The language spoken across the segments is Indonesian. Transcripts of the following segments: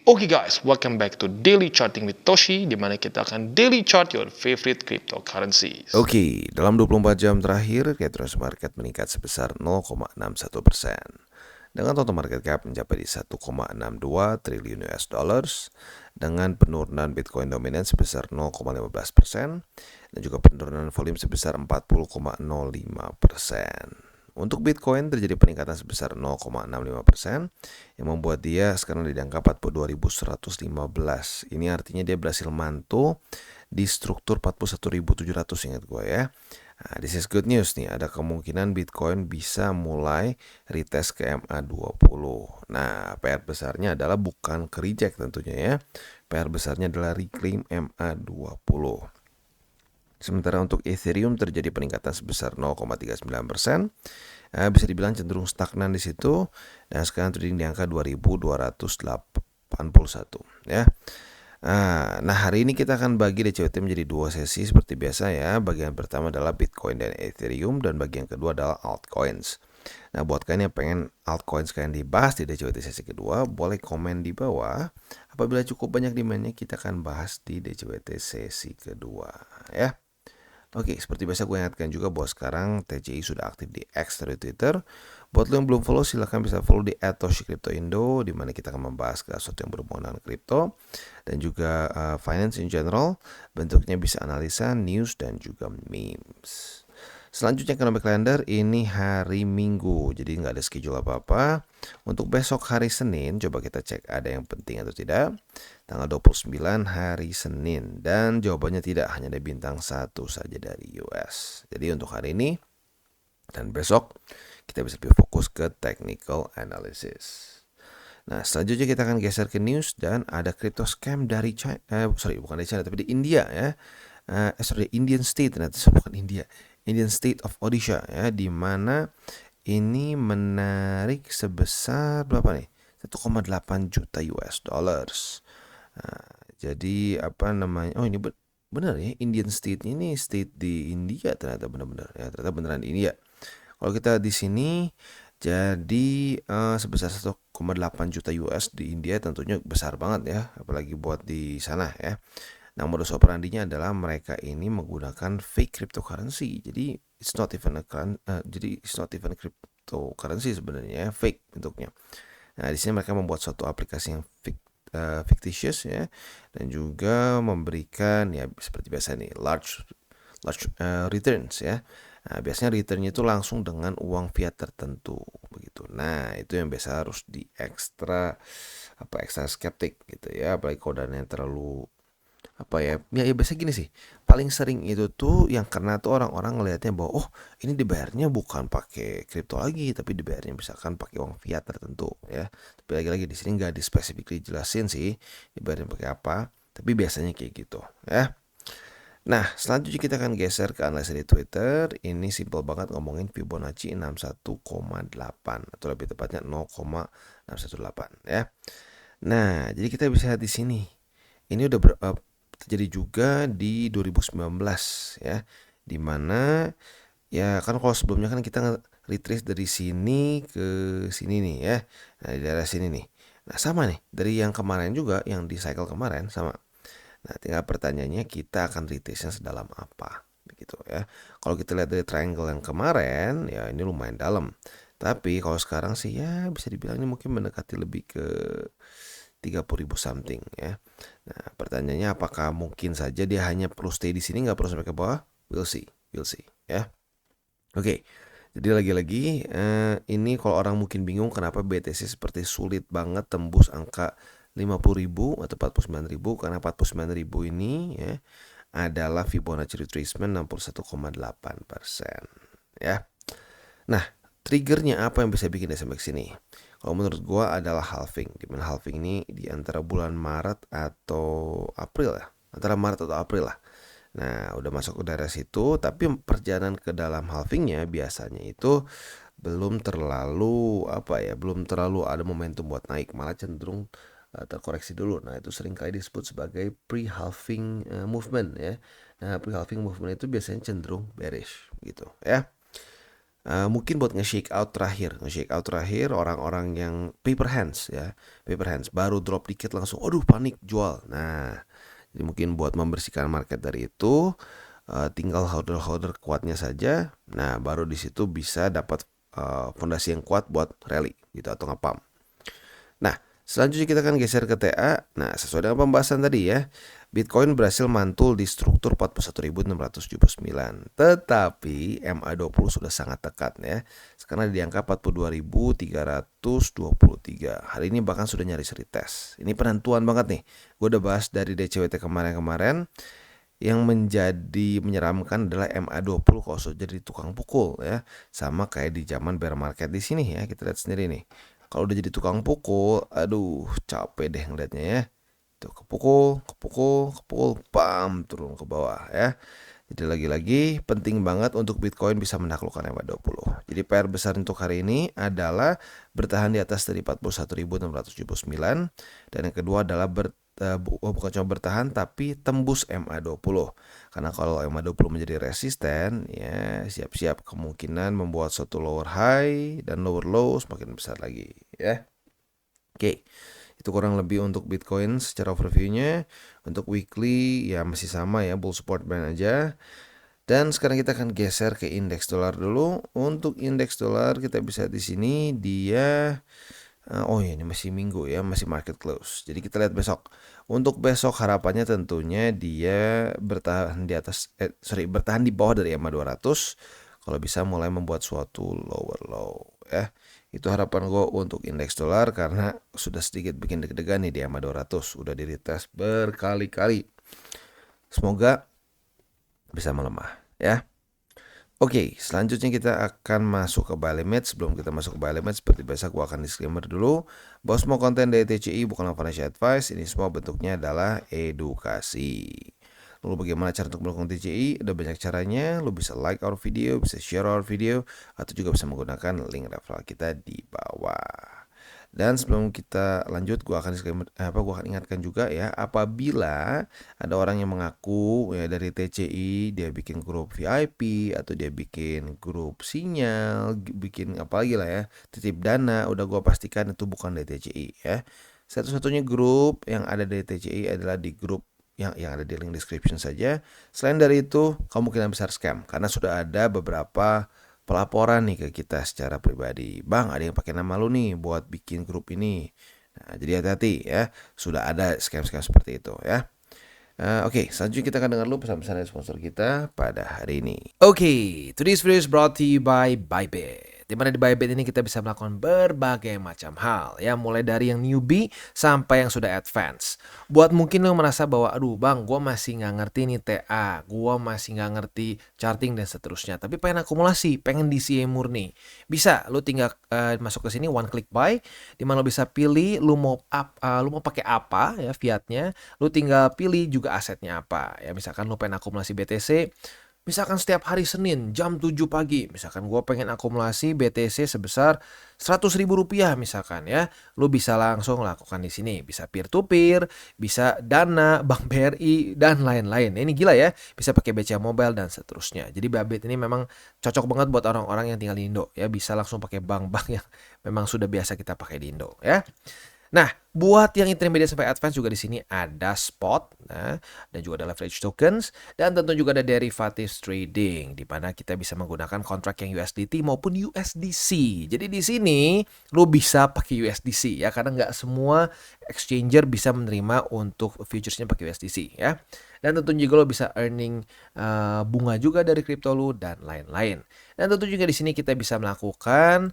Oke guys, welcome back to Daily Charting with Toshi, di mana kita akan daily chart your favorite cryptocurrencies. Oke, dalam 24 jam terakhir, Cathros Market meningkat sebesar 0,61%. Dengan total market cap mencapai di 1,62 triliun US dollars, dengan penurunan Bitcoin dominan sebesar 0,15% dan juga penurunan volume sebesar 40,05%. Untuk Bitcoin terjadi peningkatan sebesar 0,65% yang membuat dia sekarang di angka 42.115. Ini artinya dia berhasil mantul di struktur 41.700, ingat gue ya. Nah, this is good news nih, ada kemungkinan Bitcoin bisa mulai retest ke MA20. Nah, PR besarnya adalah bukan ke reject tentunya ya. PR besarnya adalah reclaim MA20. Sementara untuk Ethereum terjadi peningkatan sebesar 0,39%. Bisa dibilang cenderung stagnan di situ dan sekarang trading di angka 2281 ya. Nah, hari ini kita akan bagi DCWT menjadi dua sesi seperti biasa ya. Bagian pertama adalah Bitcoin dan Ethereum dan bagian kedua adalah altcoins. Nah, buat kalian yang pengen altcoins kalian dibahas di DCWT sesi kedua, boleh komen di bawah. Apabila cukup banyak demandnya, kita akan bahas di DCWT sesi kedua ya. Oke, seperti biasa gue ingatkan juga bahwa sekarang TCI sudah aktif di X dari Twitter. Buat lo yang belum follow, silahkan bisa follow di @toshicryptoindo, di mana kita akan membahas sesuatu yang berhubungan dengan kripto dan juga finance in general. Bentuknya bisa analisa, news, dan juga memes. Selanjutnya economic calendar, ini hari Minggu, jadi nggak ada schedule apa-apa. Untuk besok hari Senin, coba kita cek ada yang penting atau tidak. Tanggal 29 hari Senin, dan jawabannya tidak, hanya ada bintang 1 saja dari US. Jadi untuk hari ini dan besok kita bisa lebih fokus ke technical analysis. Nah, selanjutnya kita akan geser ke news dan ada crypto scam dari China, bukan dari China tapi di India ya. Indian State, ternyata bukan India. Indian State of Odisha ya, di mana ini menarik sebesar berapa nih? 1,8 juta US dollars. Nah, jadi apa namanya? Oh, ini benar ya, Indian State ini state di India, ternyata benar-benar ya, ternyata beneran di India. Kalau kita di sini jadi sebesar 1,8 juta US di India tentunya besar banget ya, apalagi buat di sana ya. Nah, modus operandinya adalah mereka ini menggunakan fake cryptocurrency. Jadi it's not even cryptocurrency sebenarnya, fake bentuknya. Nah, di sini mereka membuat suatu aplikasi yang fictitious ya, dan juga memberikan ya seperti biasa nih large returns ya. Nah, biasanya returnnya itu langsung dengan uang fiat tertentu begitu. Nah, itu yang biasa harus di ekstra skeptik gitu ya, apalagi kalau dananya terlalu ya biasa gini sih, paling sering itu tuh yang kena tuh orang-orang ngelihatnya bahwa oh ini dibayarnya bukan pakai kripto lagi tapi dibayarnya misalkan pakai uang fiat tertentu ya, tapi lagi-lagi di sini nggak di jelasin sih dibayarnya pakai apa, tapi biasanya kayak gitu ya. Nah, selanjutnya kita akan geser ke analisa di Twitter. Ini simple banget ngomongin Fibonacci 61,8 atau lebih tepatnya 0,618 ya. Nah, jadi kita bisa lihat di sini. Ini udah terjadi juga di 2019 ya. Dimana ya kan kalau sebelumnya kan kita retrace dari sini ke sini nih ya. Nah, di daerah sini nih. Nah, sama nih dari yang kemarin juga, yang di cycle kemarin sama. Nah, tinggal pertanyaannya kita akan retrace-nya sedalam apa begitu ya. Kalau kita lihat dari triangle yang kemarin ya ini lumayan dalam. Tapi kalau sekarang sih ya bisa dibilang ini mungkin mendekati lebih ke 30.000 something ya. Nah, pertanyaannya apakah mungkin saja dia hanya perlu stay di sini, nggak perlu sampai ke bawah? We'll see ya. Oke, jadi lagi-lagi ini kalau orang mungkin bingung kenapa BTC seperti sulit banget tembus angka 50.000 atau 49.000, karena 49.000 ini ya adalah Fibonacci retracement 61,8% ya. Nah, triggernya apa yang bisa bikin dia sampai sini? Kalau menurut gue adalah halving. Dimana halving ini di antara bulan Maret atau April ya, antara Maret atau April lah. Nah, udah masuk ke daerah situ, tapi perjalanan ke dalam halvingnya biasanya itu belum terlalu belum terlalu ada momentum buat naik, malah cenderung terkoreksi dulu. Nah, itu seringkali disebut sebagai pre-halving movement ya. Nah, pre-halving movement itu biasanya cenderung bearish gitu ya. Mungkin buat nge-shake out terakhir orang-orang yang paper hands ya, paper hands baru drop dikit langsung, aduh panik jual. Nah, jadi mungkin buat membersihkan market dari itu, tinggal holder kuatnya saja. Nah, baru di situ bisa dapat fondasi yang kuat buat rally gitu atau nge-pump. Nah, selanjutnya kita akan geser ke TA. Nah, sesuai dengan pembahasan tadi ya, Bitcoin berhasil mantul di struktur 41.679. Tetapi MA20 sudah sangat dekat ya. Sekarang di angka 42.323. Hari ini bahkan sudah nyaris retest. Ini penentuan banget nih. Gue udah bahas dari DCWT kemarin-kemarin. Yang menjadi menyeramkan adalah MA20 kalau sudah jadi tukang pukul ya. Sama kayak di zaman bear market di sini ya. Kita lihat sendiri nih. Kalau udah jadi tukang pukul, aduh capek deh ngeliatnya ya. Tuh kepukul, pam turun ke bawah ya. Jadi lagi-lagi penting banget untuk Bitcoin bisa menaklukkan MA20. Jadi PR besar untuk hari ini adalah bertahan di atas dari 41.679 dan yang kedua adalah bukan cuma bertahan tapi tembus MA20. Karena kalau MA20 menjadi resisten ya siap-siap kemungkinan membuat suatu lower high dan lower low semakin besar lagi ya. Oke. Itu kurang lebih untuk Bitcoin secara overview-nya. Untuk weekly ya masih sama ya, bull support band aja. Dan sekarang kita akan geser ke indeks dolar dulu. Untuk indeks dolar kita bisa di sini dia oh ya ini masih minggu ya, masih market close. Jadi kita lihat besok. Untuk besok harapannya tentunya dia bertahan di atas bertahan di bawah dari EMA 200. Kalau bisa mulai membuat suatu lower low ya. Itu harapan gue untuk indeks dolar karena sudah sedikit bikin deg-degan nih di EMA 200. Udah di retest berkali-kali. Semoga bisa melemah ya. Oke, selanjutnya kita akan masuk ke buy limit. Sebelum kita masuk ke buy limit, seperti biasa gue akan disclaimer dulu bahwa semua konten dari TCI bukanlah financial advice. Ini semua bentuknya adalah edukasi. Lalu bagaimana cara untuk mendukung TCI? Ada banyak caranya. Lu bisa like our video, bisa share our video, atau juga bisa menggunakan link referral kita di bawah. Dan sebelum kita lanjut, gua akan ingatkan juga ya, apabila ada orang yang mengaku ya dari TCI dia bikin grup VIP atau dia bikin grup sinyal, bikin apa lagi lah ya, titip dana, udah gua pastikan itu bukan dari TCI ya. Satu-satunya grup yang ada dari TCI adalah di grup yang ada di link description saja. Selain dari itu, kemungkinan besar scam karena sudah ada beberapa pelaporan nih ke kita secara pribadi. Bang, ada yang pakai nama lu nih buat bikin grup ini. Nah, jadi hati-hati ya. Sudah ada scam-scam seperti itu ya. Oke, selanjutnya kita akan dengar dulu pesan-pesan dari sponsor kita pada hari ini. Oke, today's video is brought to you by Bybit. Dimana di Bybit ini kita bisa melakukan berbagai macam hal ya, mulai dari yang newbie sampai yang sudah advance. Buat mungkin lo merasa bahwa aduh bang, gue masih nggak ngerti nih TA, gue masih nggak ngerti charting dan seterusnya, tapi pengen akumulasi, pengen DCA murni, bisa lo tinggal masuk ke sini one click buy, dimana lo bisa pilih lo mau pakai apa ya fiatnya, lo tinggal pilih juga asetnya apa ya. Misalkan lo pengen akumulasi BTC, misalkan setiap hari Senin jam 7 pagi, misalkan gue pengen akumulasi BTC sebesar 100.000 rupiah misalkan ya, lu bisa langsung lakukan di sini. Bisa peer to peer, bisa Dana, Bank BRI dan lain-lain. Ini gila ya, bisa pakai BCA Mobile dan seterusnya. Jadi Bybit ini memang cocok banget buat orang-orang yang tinggal di Indo ya, bisa langsung pakai bank-bank yang memang sudah biasa kita pakai di Indo ya. Nah, buat yang intermediate sampai advance juga di sini ada spot, nah, dan juga ada leverage tokens, dan tentu juga ada derivatives trading, di mana kita bisa menggunakan kontrak yang USDT maupun USDC. Jadi di sini lo bisa pakai USDC ya, karena nggak semua exchanger bisa menerima untuk futuresnya pakai USDC ya. Dan tentunya juga lo bisa earning bunga juga dari kripto lo dan lain-lain. Dan tentu juga di sini kita bisa melakukan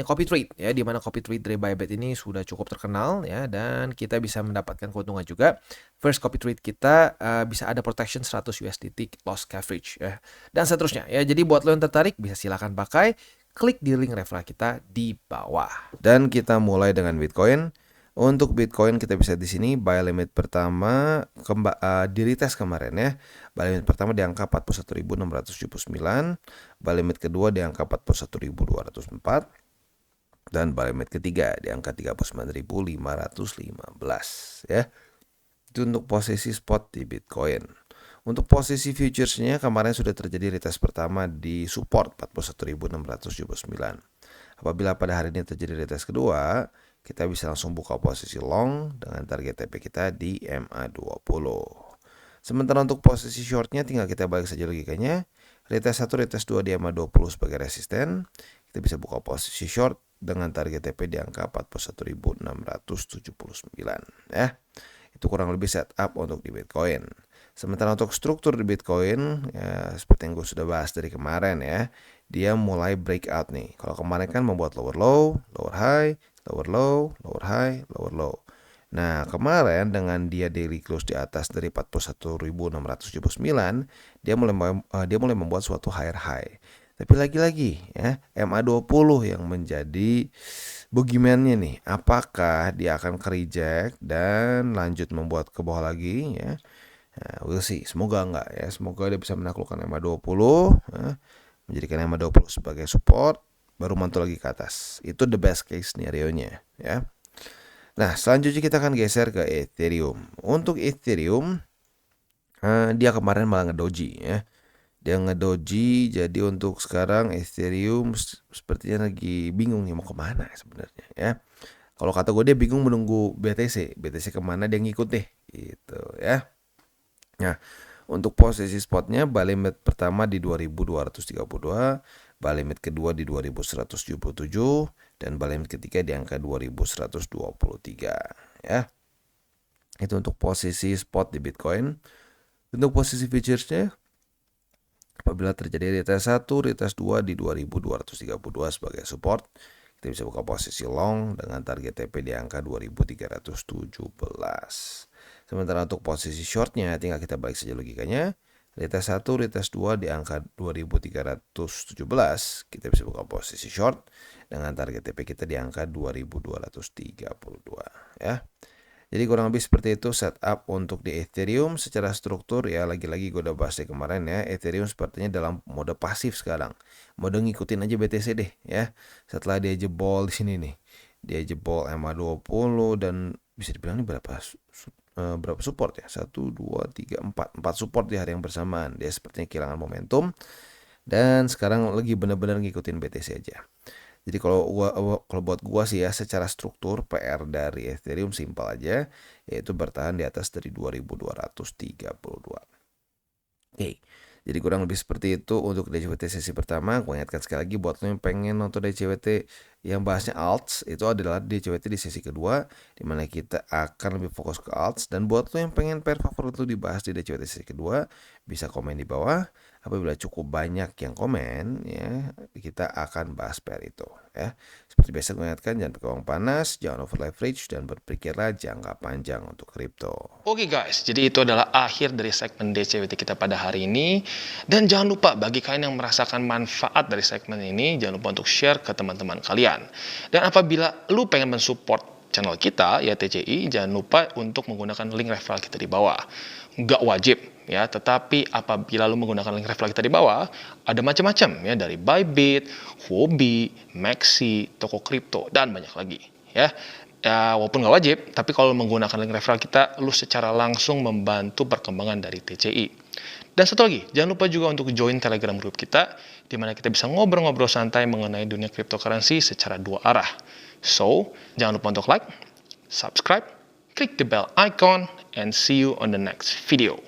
copy trade ya, di mana copy trade dari Bybit ini sudah cukup terkenal ya, dan kita bisa mendapatkan keuntungan juga. First copy trade kita bisa ada protection 100 USDT loss coverage ya, dan seterusnya ya. Jadi buat lo yang tertarik bisa silakan pakai, klik di link referral kita di bawah. Dan kita mulai dengan Bitcoin. Untuk Bitcoin kita bisa di sini buy limit pertama di retest kemarin ya. Buy limit pertama di angka 41.679, buy limit kedua di angka 41.204, dan buy limit ketiga di angka 39.515 ya. Itu untuk posisi spot di Bitcoin. Untuk posisi futuresnya kemarin sudah terjadi retest pertama di support 41.679. Apabila pada hari ini terjadi retest kedua, kita bisa langsung buka posisi long dengan target TP kita di MA20. Sementara untuk posisi shortnya tinggal kita balik saja logikanya. Retest 1, retest 2 di MA20 sebagai resisten. Kita bisa buka posisi short dengan target TP di angka 41.679 ya. Itu kurang lebih setup untuk di Bitcoin. Sementara untuk struktur di Bitcoin, ya, seperti yang gue sudah bahas dari kemarin ya, dia mulai breakout nih. Kalau kemarin kan membuat lower low, lower high, lower low, lower high, lower low. Nah, kemarin dengan dia daily close di atas dari 41.679, dia mulai membuat suatu higher high. Tapi lagi-lagi ya, MA20 yang menjadi boogeyman-nya nih. Apakah dia akan ke-reject dan lanjut membuat ke bawah lagi ya? Nah, we'll see. Semoga enggak ya. Semoga dia bisa menaklukkan MA20 ya, menjadikan MA20 sebagai support, baru mantul lagi ke atas. Itu the best case scenario-nya ya. Nah, selanjutnya kita akan geser ke Ethereum. Untuk Ethereum, dia kemarin malah ngedoji ya. Dia ngedoji, jadi untuk sekarang Ethereum sepertinya lagi bingung nih mau kemana sebenarnya ya. Kalau kata gue dia bingung menunggu BTC kemana dia ngikut deh gitu ya. Nah, untuk posisi spotnya buy limit pertama di 2232, buy limit kedua di 2177, dan buy limit ketiga di angka 2123 ya. Itu untuk posisi spot di Bitcoin. Untuk posisi futuresnya, apabila terjadi retest 1, retest 2 di 2232 sebagai support, kita bisa buka posisi long dengan target TP di angka 2317. Sementara untuk posisi shortnya tinggal kita balik saja logikanya. Retest 1, retest 2 di angka 2317, kita bisa buka posisi short dengan target TP kita di angka 2232 ya. Jadi kurang lebih seperti itu setup untuk di Ethereum. Secara struktur ya lagi-lagi gue udah bahas dari kemarin ya, Ethereum sepertinya dalam mode pasif sekarang. Mode ngikutin aja BTC deh ya. Setelah dia jebol di sini nih, dia jebol MA20 dan bisa dibilang ini berapa support ya? 1, 2, 3, 4 support di hari yang bersamaan. Dia sepertinya kehilangan momentum dan sekarang lagi benar-benar ngikutin BTC aja. Jadi kalau buat gua sih ya, secara struktur PR dari Ethereum simpel aja, yaitu bertahan di atas dari 2232. Oke. Jadi kurang lebih seperti itu untuk DCWT sesi pertama. Gue ingatkan sekali lagi buat lo yang pengen nonton DCWT yang bahasnya alts, itu adalah DCWT di sesi kedua, dimana kita akan lebih fokus ke alts. Dan buat lo yang pengen pair favorit lo dibahas di DCWT sesi kedua, bisa komen di bawah. Apabila cukup banyak yang komen ya, kita akan bahas pair itu ya. Seperti biasa gue ingatkan, jangan pakai uang panas, jangan over leverage, dan berpikirlah jangka panjang untuk kripto. Oke guys, jadi itu adalah akhir dari segmen DCWT kita pada hari ini. Dan jangan lupa bagi kalian yang merasakan manfaat dari segmen ini, jangan lupa untuk share ke teman-teman kalian. Dan apabila lu pengen mensupport channel kita, ya TCI, jangan lupa untuk menggunakan link referral kita di bawah. Nggak wajib ya, tetapi apabila lu menggunakan link referral kita di bawah, ada macam-macam ya, dari Bybit, Huobi, Maxi, toko kripto, dan banyak lagi ya. Ya, walaupun nggak wajib, tapi kalau menggunakan link referral kita, lu secara langsung membantu perkembangan dari TCI. Dan satu lagi, jangan lupa juga untuk join Telegram group kita, di mana kita bisa ngobrol-ngobrol santai mengenai dunia cryptocurrency secara dua arah. So, jangan lupa untuk like, subscribe, klik the bell icon, and see you on the next video.